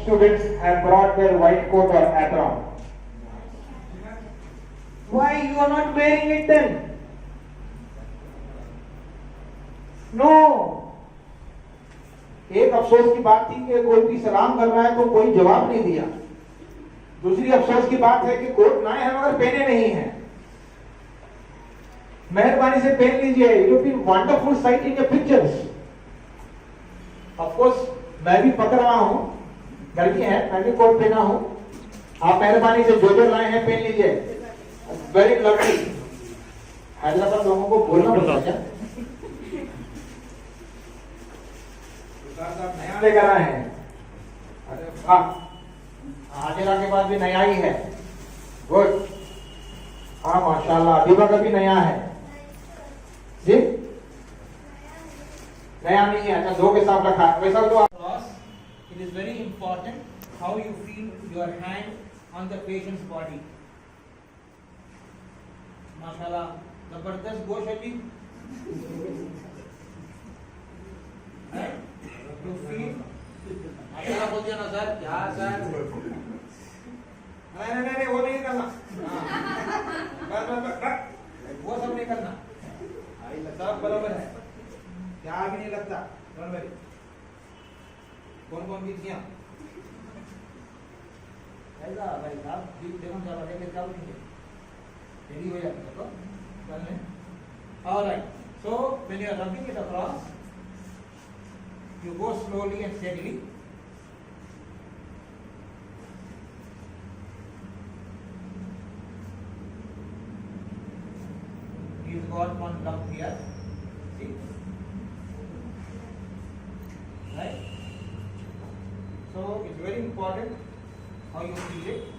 students have brought their white coat or apron. Why you are not wearing it then? No. एक अफसोस की बात थी कि कोई भी सलाम कर रहा है तो कोई जवाब नहीं दिया। दूसरी अफसोस की बात है कि कोट लाए हैं मगर पहने नहीं हैं। मेहरबानी से पहन लीजिए। It will be wonderful site in your pictures. Of course मैं भी पकड़ रहा हूं, गर्मी है, मैं भी कोट पहना हूं। आप मेहरबानी से जो जो लाए हैं पहन लीजिए। Very lovely. हैदराबाद लोगों को बोलना पड़ता है। नया लेकर आए हैं। अरे वाह, हाजिरा के बाद भी नया ही है। गुड। हाँ माशाल्लाह, अभी का भी नया है जी। नया नहीं है, अच्छा दो के साथ रखा है वैसा तो। It is very important how you feel your hand on the patient's body. माशाल्लाह जबरदस्त गोश है जी। You feel अच्छा बोल दिया ना सर। क्या सर? नहीं वो नहीं करना। वो सब नहीं करना। सब बराबर है। क्या आगे नहीं लगता। बराबर। कौन बीतियाँ? ऐसा भाई साहब देखो क्या बात है कि क्या बोलेंगे? रेडी हो जाता है तो चल लें। Alright. So when you are rubbing it across, you go slowly and steadily. He's got one lump here. See? Right? So it's very important how you feel it.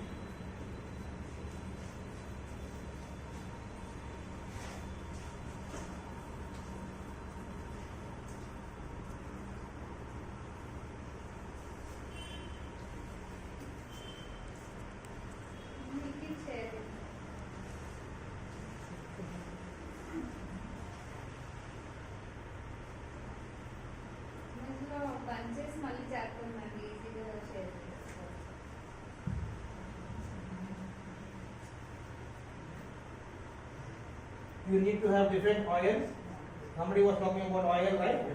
You need to have different oils. Somebody was talking about oil, right?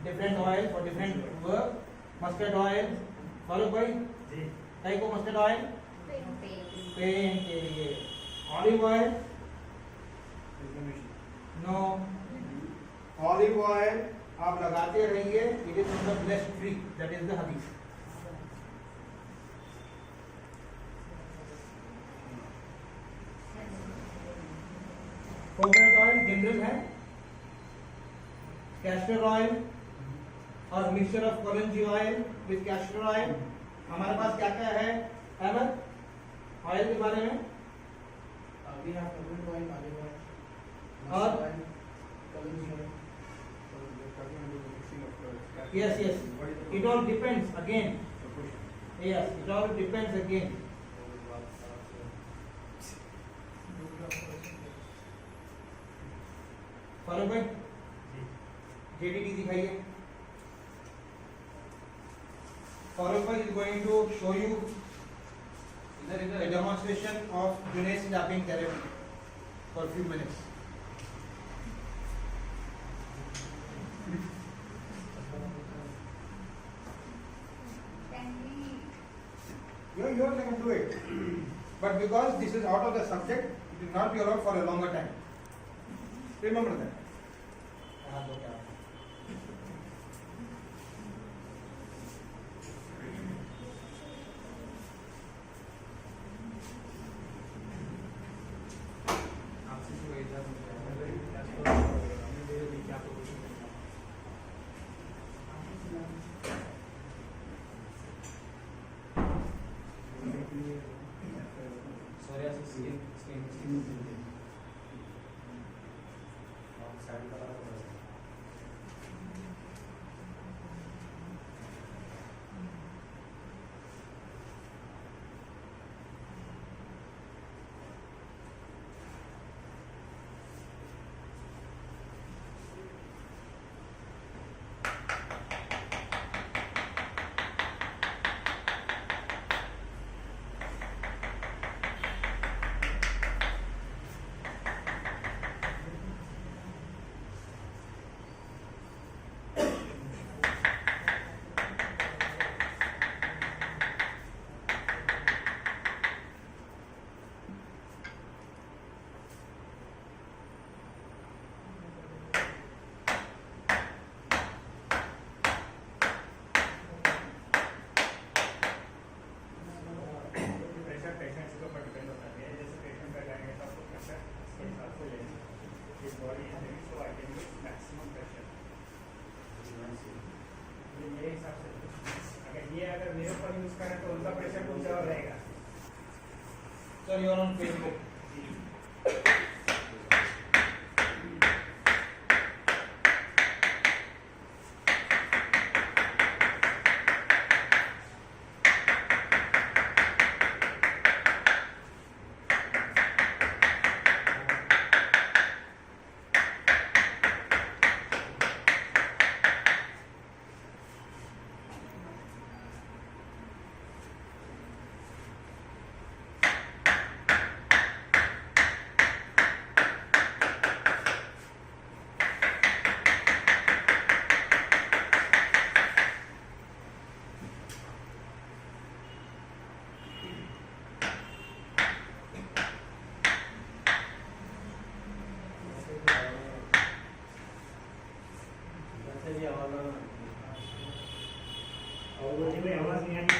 Different oil for different work. Mustard oil, followed by type of mustard oil. Pain के लिए. Olive oil. No. Olive oil आप लगाते रहिए. It is from the blessed tree. That is the hadith. Coconut oil general है, castor oil और mixture of kalonji oil with castor oil. हमारे पास क्या क्या है अहमद ऑयल के बारे में? अभी आप कोकोनट ऑयल, ऑलिव ऑयल और kalonji oil. Yes yes, it all depends again. Yes, it all depends again. Follow भाई जेडीडी दिखाइए। फॉलो भाई is going to show you a demonstration of Junaid's tapping therapy for a few minutes. You can do it, but because this is out of the subject, it will not be allowed for a longer time. Remember that. Use करें तो उनका pressure कुछ और रहेगा। Sir you are on Facebook. आवाज नहीं आ रही।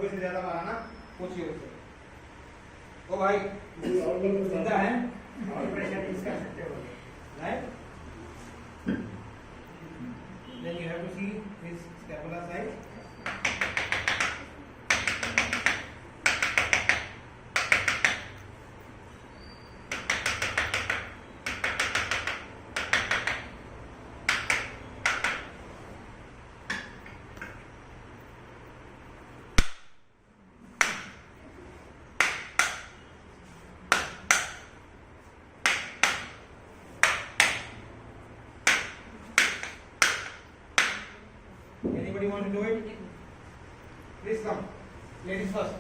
से ज्यादा मारा ना पूछिए उससे। ओ भाई जिंदा है और प्रेशर यूज कर सकते हो, right? Then you have to see his scapula side. Anybody want to do it? Please come. Ladies first.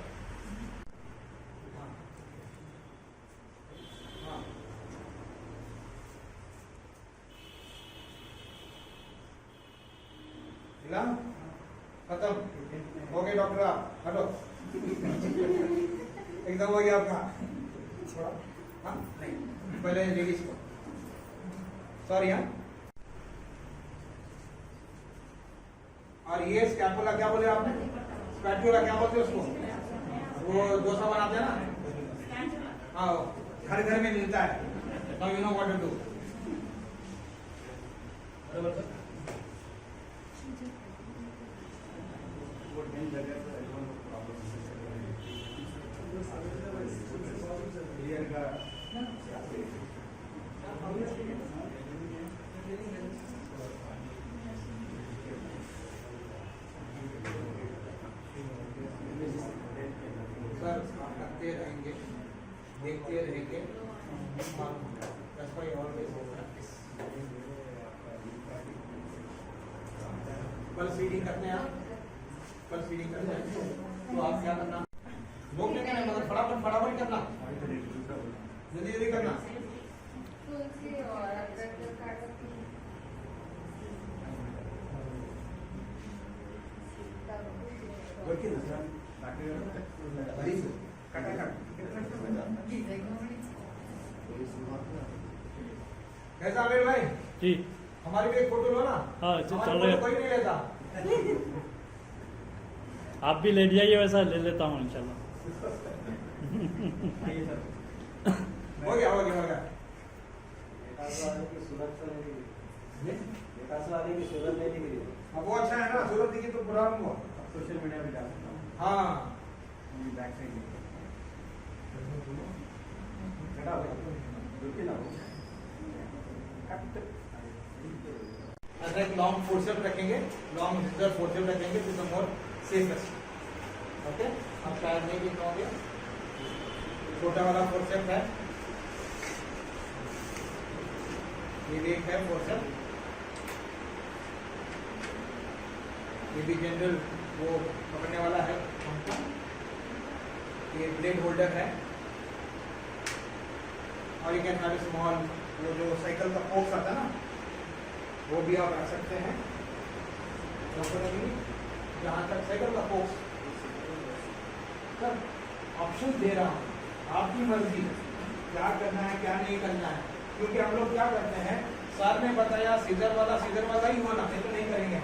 मिला? खत्म। हो गए डॉक्टर आप हटो। एकदम हो गया आपका। थोड़ा हाँ नहीं पहले लेडीज को। सॉरी हाँ। और ये स्कैपुला क्या बोले आपने? स्पैटुला क्या बोलते हैं उसको? वो डोसा बनाते हैं ना? हाँ घर घर में मिलता है। Now you know what to do. Sir करते रहेंगे, देखते रहेंगे। कल फीडिंग करते हैं आप, कल फीडिंग करते हैं तो आप क्या करना, रोक लेंगे नहीं मगर फटाफट फटाफट करना, जल्दी जल्दी करना। कैसा आमिर भाई जी हमारी भी एक फोटो लो ना। हाँ हमारी चल फोटो रहे कोई नहीं लेता। आप भी ले जाइए, वैसा ले लेता हूँ इंशाल्लाह। हो गया हो गया हो गया। अब वो अच्छा है ना, सूरत दिखी तो बुरा नहीं हुआ। सोशल मीडिया पे डाल सकता हूँ। हाँ बैक साइड घटा रुकिए ना ऐसा एक लॉन्ग फोर्सेप रखेंगे, लॉन्ग रिजर्व फोर्सेप रखेंगे, this is more safest. Okay अब शायद नहीं लिख पाओगे, छोटा वाला फोर्सेप है, ये भी एक है फोर्सेप, ये भी जनरल वो पकड़ने वाला है हमका, ये ब्लेड होल्डर है, और you can have a small, वो जो साइकिल का पोक्स आता है ना, वो भी आप रख सकते हैं। जहाँ तक साइकिल का पोक्स, सब ऑप्शन दे रहा हूँ, आपकी मर्जी क्या करना है क्या नहीं करना है। क्योंकि हम लोग क्या करते हैं, सर ने बताया सीजर वाला ही होना, नहीं तो नहीं करेंगे,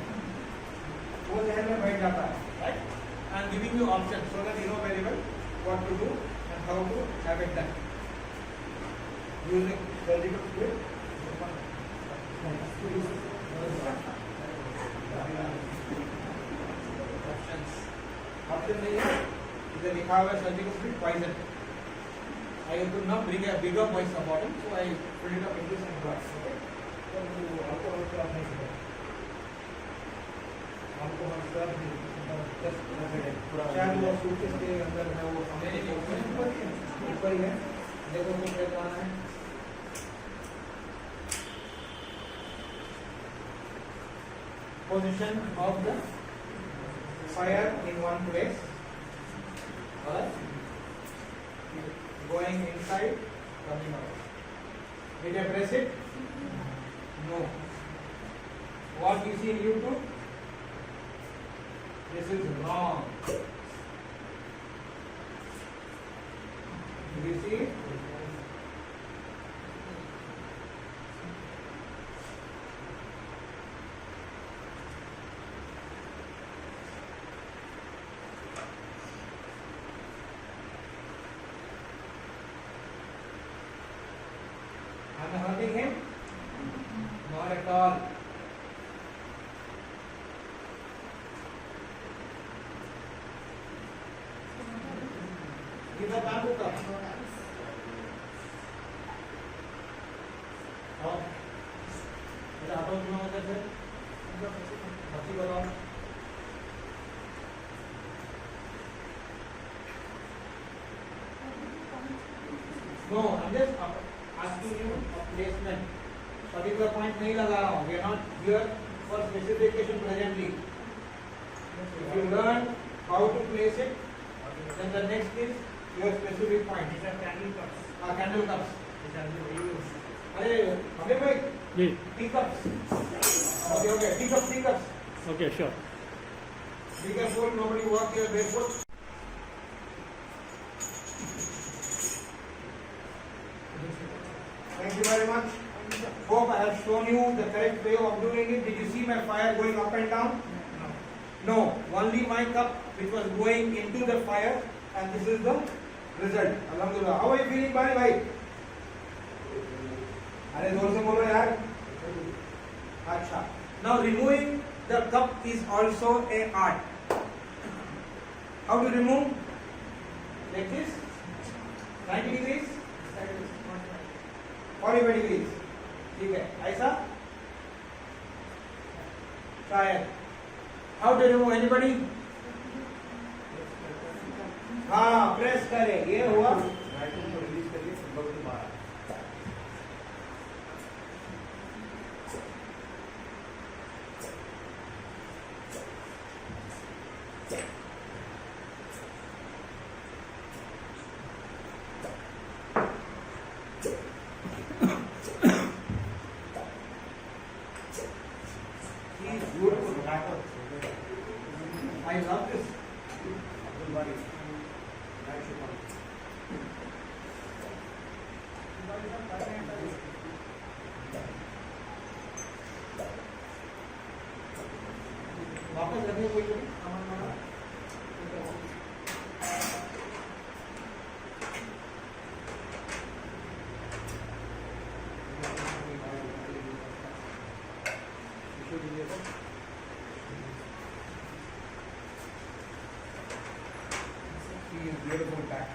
वो जहन में बैठ जाता है, right. I am giving you option so that you know very well what to do and how to have it done using surgical script. Option नहीं है, इधर लिखा हुआ है surgical script poison. I could not bring a bigger voice about it, so I put it up in this and voice. Okay. तो आपको और क्या नहीं है, आपको हम सब शायद वो सूटकेस के अंदर है, वो ऊपर ही है, देखो तो क्या करना है। Position of the fire in one place, or going inside, coming out. Did I press it? No. What you see in YouTube? This is wrong. Do you see it? Am I hurting him? Not at all. Give the bamboo cup. और मेरा हाथों में होता है, हंसी बताओ। No, I'm just asking you a placement. Particular point नहीं लगा रहा हूँ. We are not here for specification presently. If you learn how to place it, then the next is your specific point. These are candle cups. Candle cups. These are the reuse. अरे हमें भाई जी tea cups. Okay, tea cups. Okay sure. Be careful, nobody walk here barefoot. Thank you very much. Hope I have shown you the correct way of doing it. Did you see my fire going up and down? No. Only my cup which was going into the fire, and this is the result. Alhamdulillah. How are you feeling, bhai? अरे जोर से बोलो यार। अच्छा। Now removing the cup is also a art. How to remove? Like this. 90 degrees. 45 degrees. ठीक है, ऐसा शायद। How to remove anybody? हाँ, प्रेस करें, ये हुआ। रिलीज करिए, संभव के बाहर। I love this. वापस रखने कोई सामान वाला beautiful pack.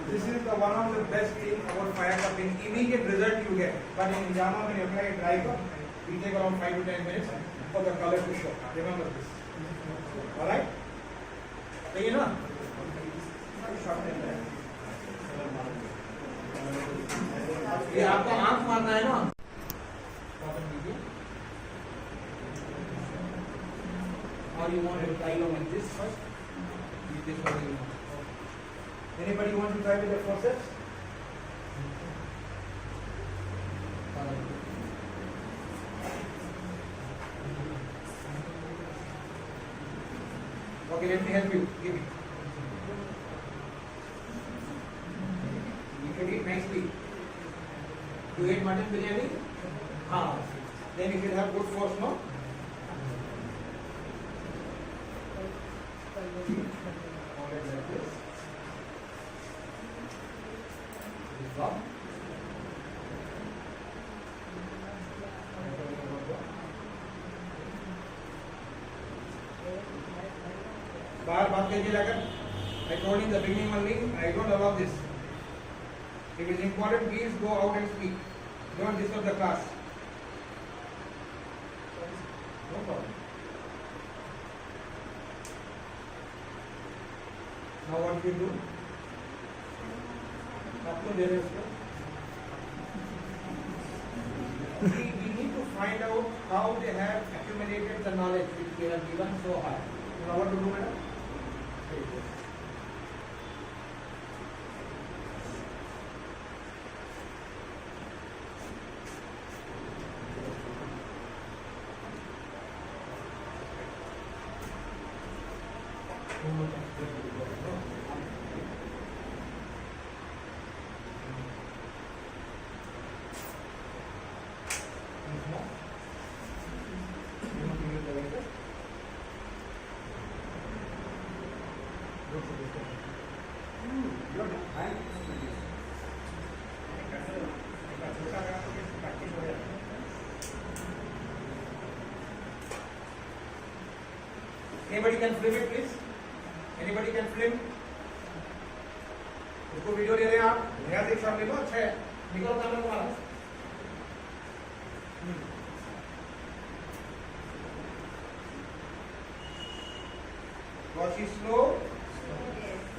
This is the one of the best thing about fire cup. In immediate result you get, but in Jama when you apply a dry cup, it take around 5 to 10 minutes for the color to show. Remember this. All right? So you know. ये आपको आंख मारना है ना? Or you want to try on like this first? This one you want. Anybody want to try with the forceps? Okay, let me help you. Give me. You can eat nicely. You eat mutton biryani? Then you should have good force, no? Hold it like this. Stop. बाहर बात कीजिए जाकर. I told you in the beginning only, I don't allow this. If it is important, please go out and speak. Don't disturb the class. No problem. Now what you do? आपको दे रहे उसको. We need to find out how they have accumulated the knowledge which they have given so high. You know what to do, madam? Very good. Anybody can film it, please? Anybody can film? उसको video ले रहे हैं आप? नया से एक shot ले लो, अच्छा है. निकलो कैमरा तुम्हारा. Was she slow?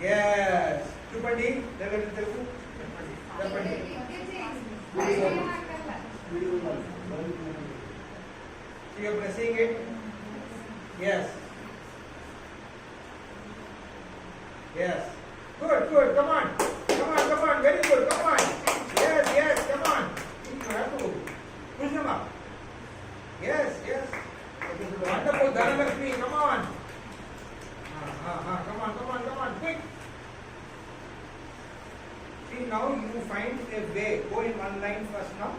Yes. Chupandi, Telugu. Chupandi. So you are pressing it. Yes. Yes. Good, good. Come on. Come on, come on. Very good. Come on. Yes, yes. Come on. You have to push them up. Yes, yes. Wonderful. Dhanalakshmi. Come on. Come on, come on, come on. Quick. See, now you find a way. Go in one line first now.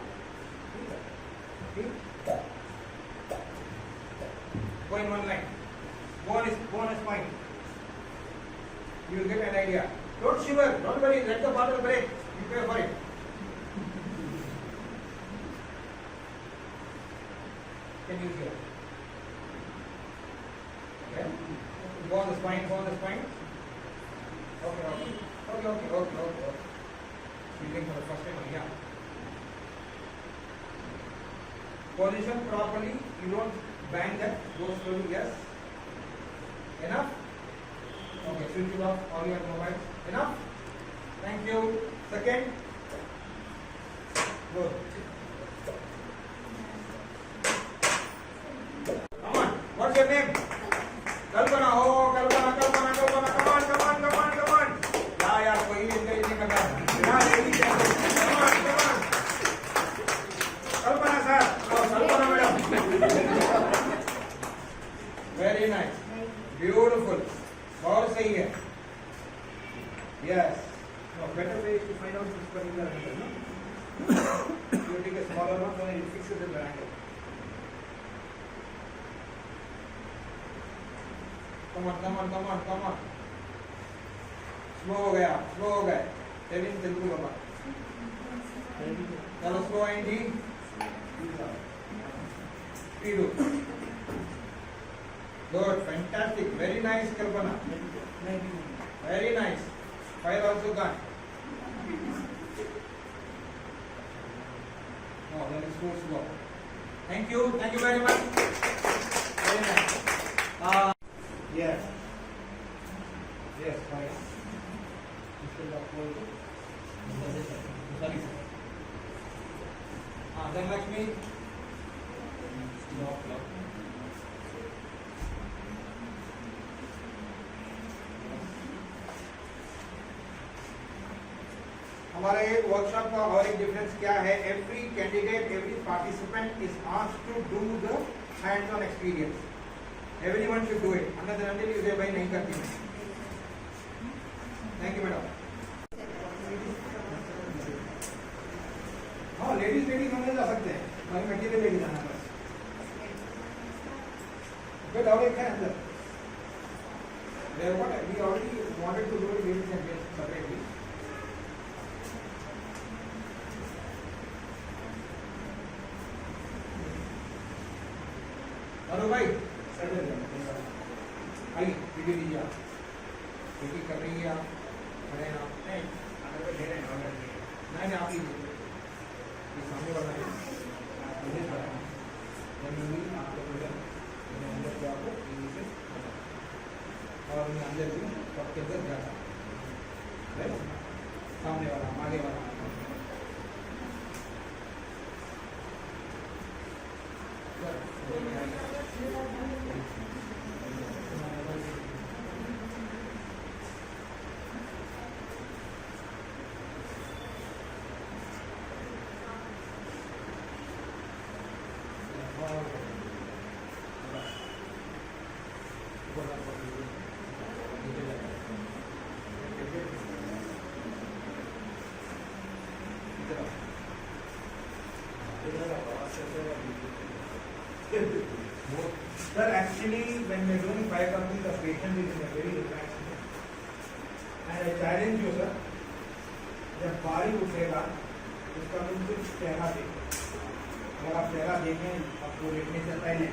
See? Go in one line. Go on a spine. You will get an idea. Don't shiver. Don't worry. Let the bottle break. You pay for it. Can you hear? Okay. Go on the spine. Go on the spine. Okay. Feeling for the first time. Yeah. Position properly. You don't bang that. Go slowly. Yes. Enough. Okay, switch it off all your mobiles. Enough? Thank you. Second. Good. Come on. What's your name? Kalpana. Oh, Kalpana. Come on. Yeah, कोई नहीं करता. Yeah, come on. Kalpana sir. Oh, Kalpana madam. Very nice. Beautiful. और सही है. Yes. No, better way is to find out this particular angle. No? You take a smaller one, then you fix it in the angle. Come on. Slow हो गए. Telling Telugu बाबा. चलो slow आएंगी. Speed. Good, fantastic, very nice, Kalpana. Very nice. Fire also gone. Oh, that is so slow. Thank you very much. Very nice. Yes. Fine. Sorry. Then Lakshmi. हमारे workshop का और एक difference क्या है? Every candidate, every participant is asked to do the hands on experience. Everyone should do it. Another until you say भाई नहीं करती मैं. Thank you madam. हाँ लेडीज अंदर जा सकते हैं. हमारी मटेरियल लेके जाना बस. But और एक है अंदर. There what we already wanted to do it ladies and gents separately. Hello भाई आइए वीडियो लीजिए आप वीडियो कर रही है आप खड़े हैं आप नहीं आप लीजिए ये सामने वाला है मुझे पता है आप लोग अंदर से आपको से और मैं अंदर भी कब के अंदर जाता है सामने वाला आगे वाला Sir, actually, when we are doing fire company, the patient is in a very relaxed mood. And I challenge you, sir, जब बारी उठेगा, उसका बिल्कुल चेहरा देखें. अगर आप चेहरा देखें, आपको लेटने से पहले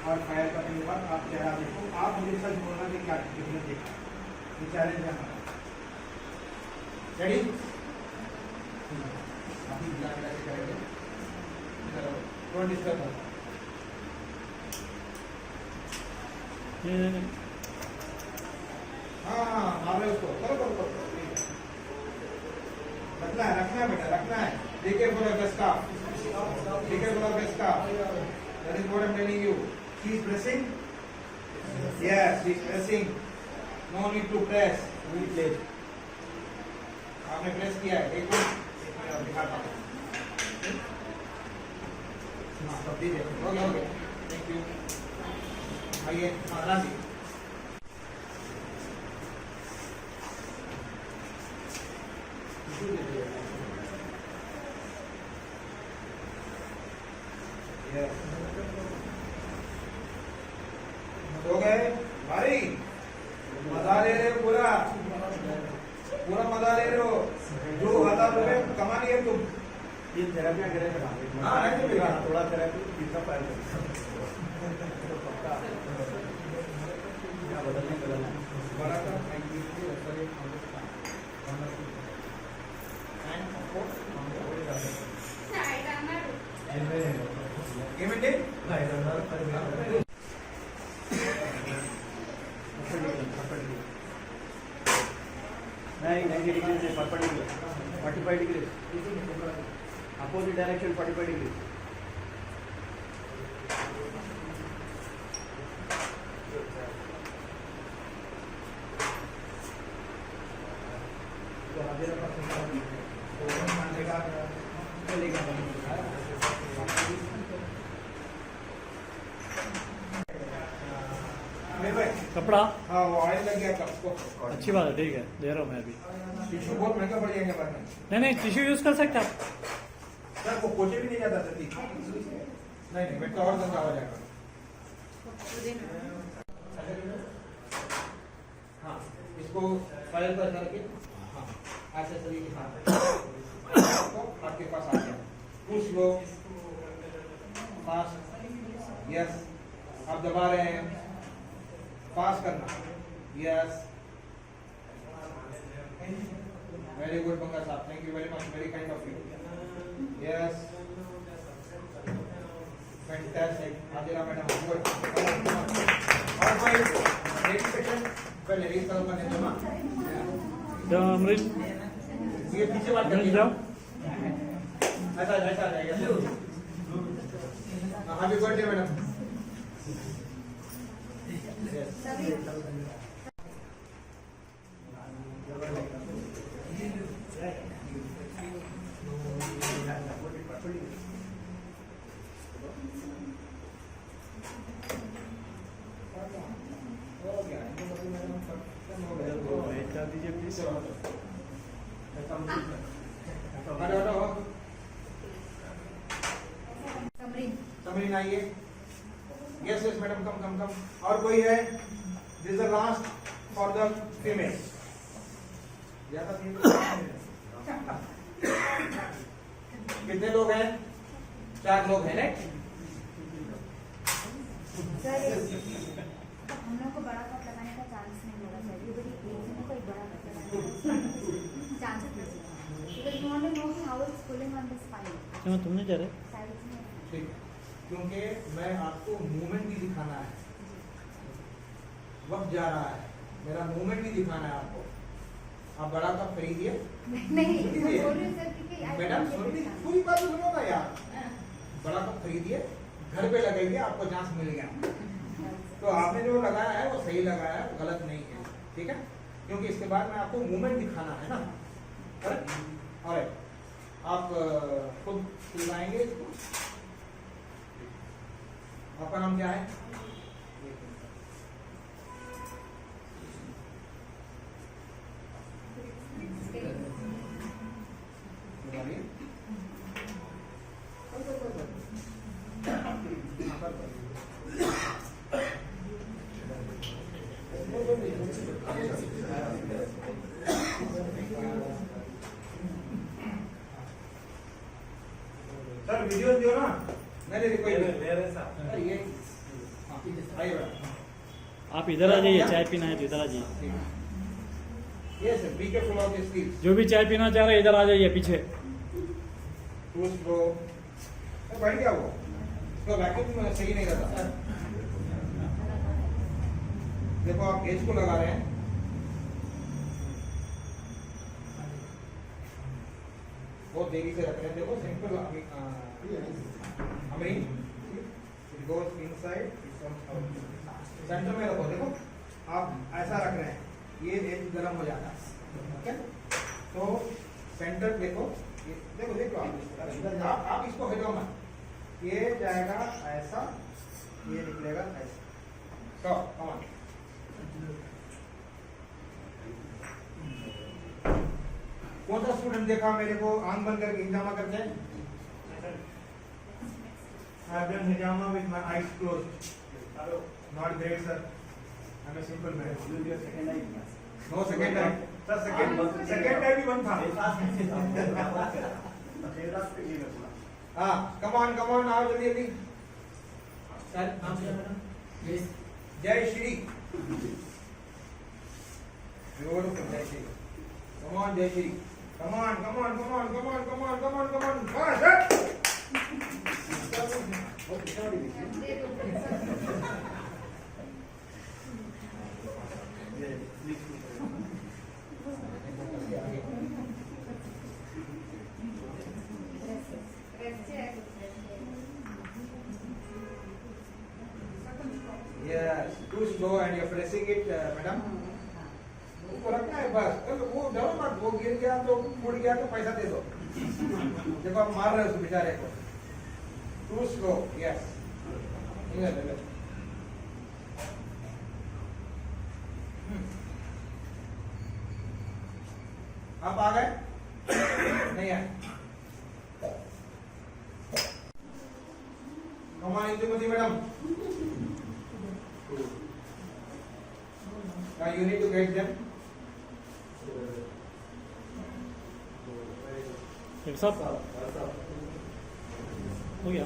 और फायर करने के बाद आप चेहरा देखो, आप मुझे सच बोलना कि क्या डिफरेंस देखा. ये चैलेंज है हमारा. रेडी? अभी ब्लैक कैसे करेंगे? Don't disturb. हाँ मारे उसको. करो करो करो. रखना है बेटा, रखना है. Take care for your best staff. Take care for your best staff. That is what I am telling you. She is pressing. Yes, she is pressing. No need to press. Do it late. आपने press किया है. एक minute दिखाता हूँ. हाँ सब दीजिए. Okay. Thank you. आइए हाँ जी. हो गए भाई. मजा ले रहे हो पूरा मजा ले रहे हो. 2,000 रुपए कमा लिए तुम. ये थेरेपी करें. हाँ थोड़ा थेरेपी कितना पाएगा. बदलने बड़ा का ఏమండి नहीं 90 डिग्री से 45 डिग्री अपोजिट डायरेक्शन 45 डिग्री. कपड़ा हाँ वो ऑयल लग गया कप को. अच्छी बात है. ठीक है दे रहा हूँ मैं अभी. टिश्यू बहुत महंगा पड़ जाएगा बाद में. नहीं टिश्यू यूज कर सकते आप. सर वो पोछे भी नहीं जाता जल्दी. नहीं बेटा और गंदा हो जाएगा. हाँ इसको फाइल पर करके हाँ ऐसे तरीके से आपके पास आ गया. पुश लो फास्ट. यस आप दबा रहे हैं. पास करना. यस वेरी गुड बंगा साहब. Thank you very much. Very kind of you. Yes fantastic. Adila madam good. और भाई नेक्स्ट सेक्शन पहले इस तरफ का नहीं जमा. अमृत ये पीछे बात कर जाओ. ऐसा ऐसा जाएगा. Happy birthday madam. अमीन आइए। Yes yes madam, come come come. और कोई है? This is the last for the female. ज्यादा कितने लोग हैं? 4 लोग हैं राइट? सर हम लोग को बड़ा कप लगाने का चांस नहीं होगा सर, ये बड़ी एक जने को एक बड़ा कप लगाने का चांस दीजिए। यू वांट टू नो कि how it's cooling on this file. क्यों तुम नहीं जा रहे? साइड में ठीक है, क्योंकि मैं आपको मूवमेंट भी दिखाना है, वक्त जा रहा है, मेरा मूवमेंट भी दिखाना है आपको। आप बड़ा कप खरीदिए। नहीं मैं बोल रही हूं सर कि मैडम पूरी बात तो सुनो ना यार। बड़ा कप खरीदिए, घर पे लगाइए, आपको चांस मिल गया। तो आपने जो लगाया है वो सही लगाया है, वो गलत नहीं है, ठीक है? क्योंकि इसके बाद में आपको मूवमेंट दिखाना है ना, करेक्ट? और आप खुद लगाएंगे इसको। आपका नाम क्या है? सर वीडियो दियो ना। नहीं कोई ले रहे साहब। अरे ये हाँ, आइए मैडम। आप इधर आ जाइए, चाय पीना है तो इधर आ जाइए। ये सर बी के फुल ऑफ स्लीव्स। जो भी चाय पीना चाह रहे इधर आ जाइए पीछे। टू स्ट्रो बैठ गया वो, उसका वैक्यूम सही नहीं रहता। देखो आप गेज को लगा रहे हैं, बहुत देरी से रख रहे हैं। देखो सिंपल अमीन it goes inside, it comes out. Centre में रखो, देखो आप ऐसा रख रहे हैं, ये एज गर्म हो जाता है, ओके? तो सेंटर देखो, ये देखो देखो आप इसको हिलाओ ना, ये जाएगा ऐसा, ये निकलेगा ऐसा। तो कम ऑन, कौन सा स्टूडेंट देखा मेरे को आंख बंद करके हिजामा करके? I have done hijama with my eyes closed. Not great, sir. I'm a simple man. No second time. Sir, second time ही बंद था। हाँ, come on, आओ जल्दी जल्दी। सर नाम क्या मेरा? जय श्री। जय श्री। Come on, जय Shri. Come on. Fast, Yes, too slow and you're pressing it, madam. उसको रखना है बस, वो डरो मत, वो गिर गया तो मुड़ गया तो पैसा दे दो। देखो आप मार रहे हो उस बेचारे को। Too slow, yes. आप आ गए? नहीं आए? Come on, Indumati madam. Now you need to get them. एक साथ हो गया।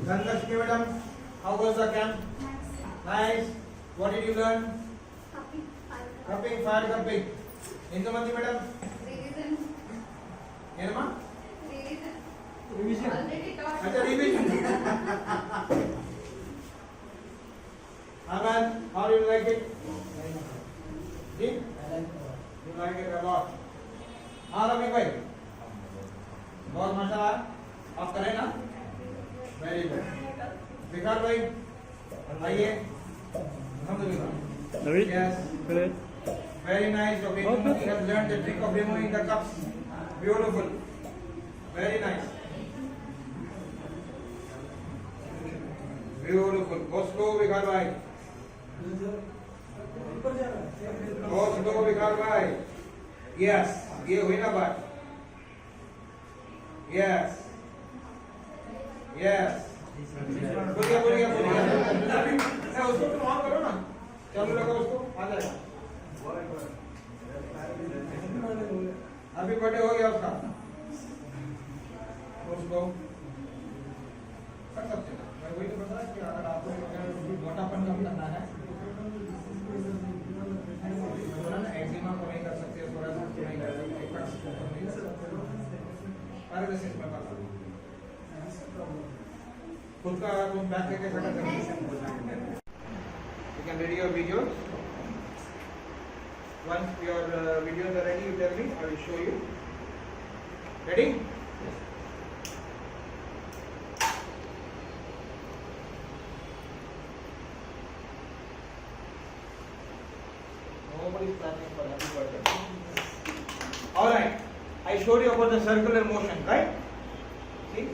Dhanlakshmi madam, how was the camp? Nice. What did you learn? Cupping, fire cupping. Indumati madam, ಏನಮ್ಮ? Revision. अच्छा revision. Aman, how do you like it? Ji? You like it a lot. हाँ रवि भाई, बहुत माशाल्लाह, आप करें ना? Very good. विकार भाई, आइए. Alhamdulillah. David, Yes. David. Very nice. Okay, you have learned the trick of removing the cups. Beautiful. Very nice. Beautiful. Go slow, Vikhar bhai. Go slow, Vikhar bhai. Yes. ये हुई ना बात. Yes. Yes. बोलिए. उसको तुम on करो ना. चालू लगा उसको, आ जाएगा. अभी बर्थडे हो गया उसका. उसको कर सकते हैं. मैं वही तो बता रहा कि अगर आपको मोटापन कम करना है, एक्जिमा को नहीं कर सकते, सोरासिस को नहीं कर सकते, पैरालिसिस में कर सकते. खुद का तुम बैक लेके खड़ा कर सकते. You can ready your videos. Once your videos are ready, you tell me. I will show you. Ready? Nobody is clapping for happy birthday. All right. I showed you about the circular motion, right? See?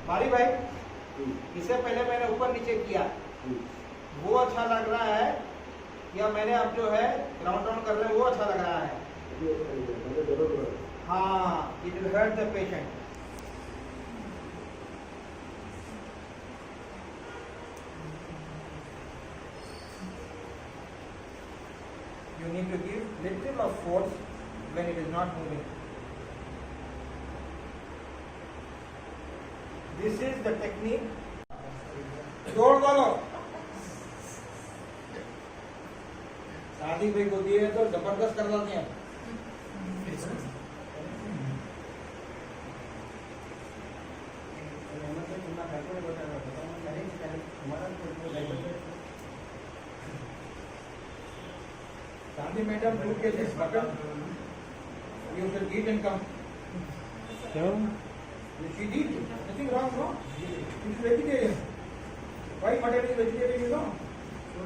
भाई इससे पहले मैंने ऊपर नीचे किया, वो अच्छा लग रहा है या मैंने अब जो है राउंड राउंड कर रहे हैं वो अच्छा लग रहा है? हाँ, it will hurt the patient. You need to give little of force when it is not moving. This is the technique. जोड़ दो. शादी भाई होती है तो जबरदस्त कर देते हैं. शादी मैडम टू के this button. You should eat and come. क्यों? You should eat. Nothing wrong, no? You should vegetarian. Why mutton is vegetarian, you know?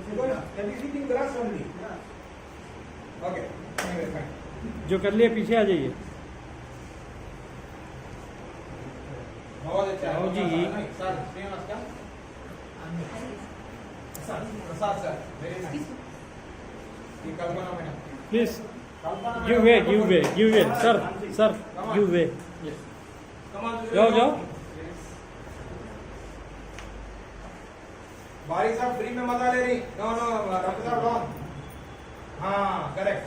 Because that is eating grass only. Okay. Anyway, fine. जो कर लिया पीछे आ जाइए. बहुत अच्छा है. आओ जी. सर, श्रीनिवास का? प्रसाद सर. Very nice. ये कल्पना madam. Please give way. Sir, give way. Yes. जाओ. बारिश साहब फ्री में मजा ले रही. नो डॉक्टर साहब रॉन्ग. हाँ, correct.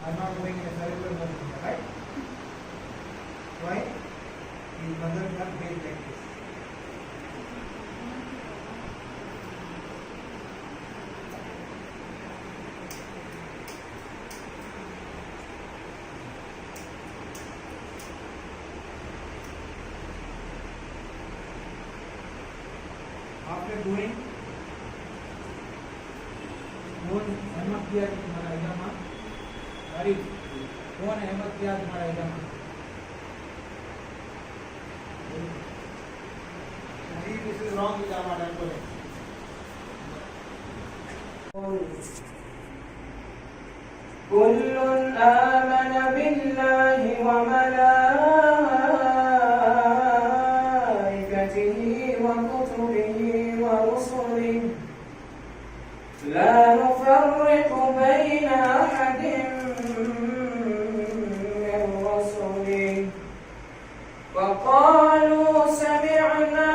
I'm not going in a circular motion, right? Why? His mother got made like this. After doing, कौन अहमद किया कि तुम्हारा एग्जाम तारीफ कौन अहमद किया तुम्हारा exam? This is wrong with our madam. كل آمن بالله وملائكته وكتبه ورسله لا نفرق بين أحد من رسله وقالوا سمعنا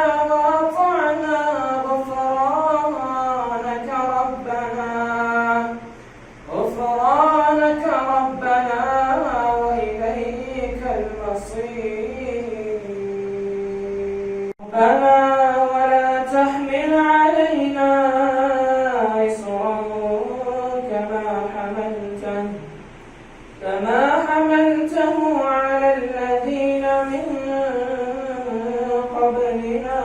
ربنا ولا تحمل علينا إصرا كما حملته على الذين من قبلنا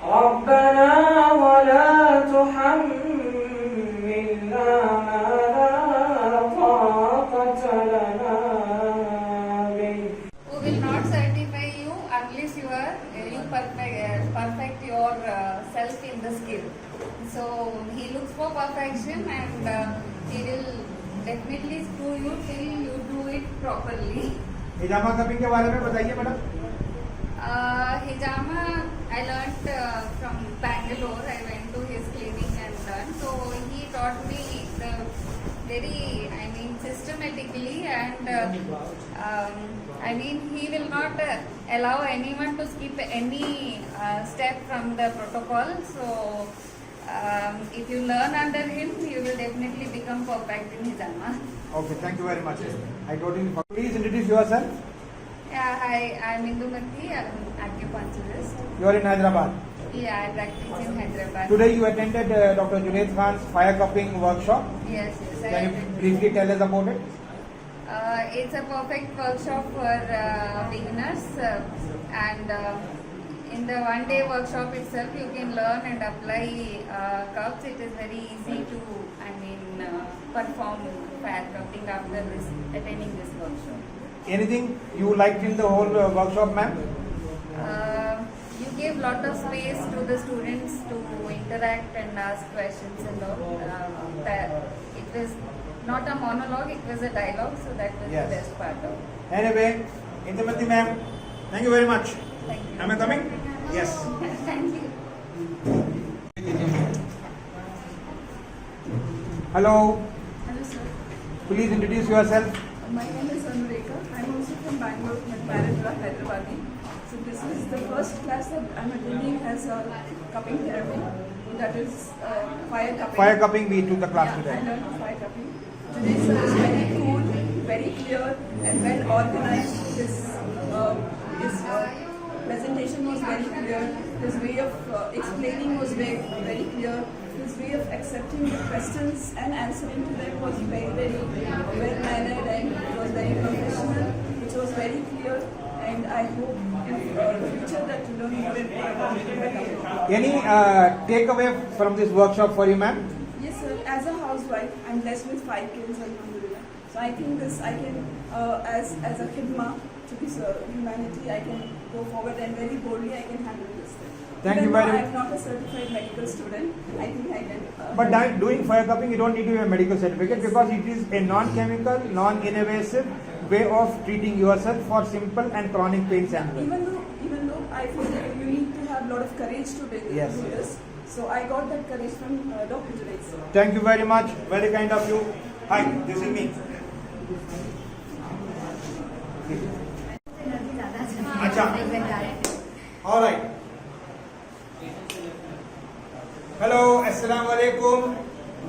ربنا ولا تحملنا ما لا طاقة لنا به. Who will not certify you unless you perfect your self in the skill. So he looks for perfection and he will definitely screw you till you do it properly. Hijama cupping के बारे में बताइए madam. Hijama I learnt from Bangalore. I went to his clinic and learned. So he taught me the very, systematically and he will not allow anyone to skip any step from the protocol. So if you learn under him, you will definitely become perfect in Hijama. Okay, thank you very much. I totally forgot. Please introduce yourself. Yeah, hi, I'm Indumati. I'm an acupuncturist. You are in Hyderabad. Yeah, I practice in Hyderabad. Today you attended Dr. Junaid Khan's fire cupping workshop. Yes. Can you briefly tell us about it? It's a perfect workshop for beginners and in the one-day workshop itself you can learn and apply cups. It is very easy to perform fire cupping after attending this workshop. Anything you liked in the whole workshop, ma'am? You gave lot of space to the students to interact and ask questions and all. It was not a monologue, it was a dialogue, so that was Yes. the best part of it. Anyway, Indumati ma'am, thank you very much. Thank you. Am I coming? Yes. Thank you. Hello. Hello sir, Please introduce yourself. my name is Anureka. I'm also from Bangalore, Maharashtra, Hyderabadi. So this is the first class that I'm attending as a cupping therapy. That is fire cupping. Fire cupping, we took the class Yeah, I today. learned fire cupping. Today's sir is very cool, very clear, and well organized. His presentation was very clear. His way of explaining was very clear. His way of accepting the questions and answering to them was very well mannered, and it was very professional. It was very clear, and I hope in the future that you learn more about it. Any takeaway from this workshop for you, ma'am? Yes, sir. As a housewife, I'm blessed with 5 kids, alhamdulillah. So I think this I can, as a khidma to this humanity, I can go forward and very boldly I can handle this thing. Thank you Even very though much. I'm not a certified medical student. I think I can. But doing fire cupping, you don't need to have a medical certificate because it is a non-chemical, non-invasive way of treating yourself for simple and chronic pains and well. Even though I feel that you need to have a lot of courage to do Yes. this. So I got that courage from Dr. Junaid sir. Thank you very much. Very kind of you. Hi, this is me. अच्छा. All right. Hello, Assalamu alaikum.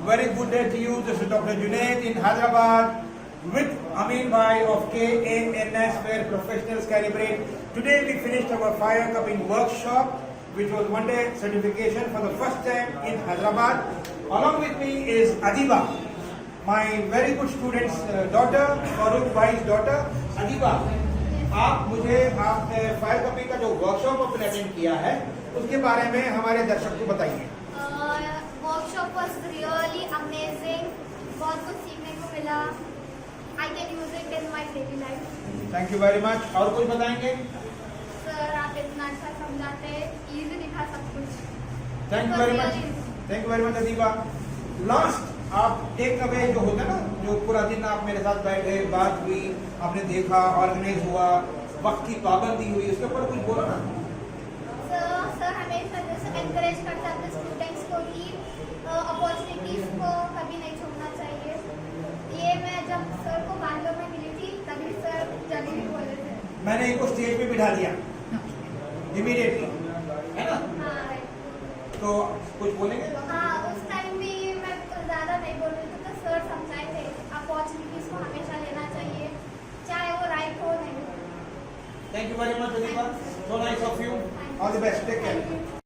Very good day to you. This is Dr. Junaid in Hyderabad with Amin Bhai of KANS where professionals calibrate. Today we finished our fire cupping workshop, which was one-day certification for the first time in Hyderabad. Along with me is Adiba, my very good student's daughter, Farooq Bhai's daughter. Adiba, आप मुझे आपने fire cupping का जो workshop आपने attend किया है उसके बारे में हमारे दर्शक को बताइए। वर्कशॉप वाज रियली अमेजिंग, बहुत कुछ सीखने को मिला। I can use it in my daily life. Thank you very much. और कुछ बताएंगे? सर आप इतना अच्छा समझाते हैं, इजी दिखा सब कुछ। Thank you very much. Thank you very much Adiba. Last आप टेक अवे जो होता है ना, जो पूरा दिन आप मेरे साथ बैठे, बात हुई, आपने देखा, ऑर्गेनाइज हुआ, वक्त की पाबंदी हुई, उसके ऊपर कुछ बोलो ना। सर हमेशा जैसे एनकरेज करता है स्टूडेंट्स को कि अपॉर्चुनिटीज को कभी नहीं छोड़ना चाहिए। ये मैं जब सर को बैंगलोर में मिली थी तभी सर जल्दी भी बोले थे। मैंने इनको स्टेज पे बिठा दिया इमीडिएटली, है ना? हाँ तो कुछ बोलेंगे? हाँ, उस टाइम भी मैं कुछ ज़्यादा नहीं बोल रही थी, तो सर समझाए थे अपॉर्चुनिटीज को हमेशा लेना चाहिए, चाहे वो राइट हो नहीं। Thank you very much, Adipa. So nice of you. All the best. Take care.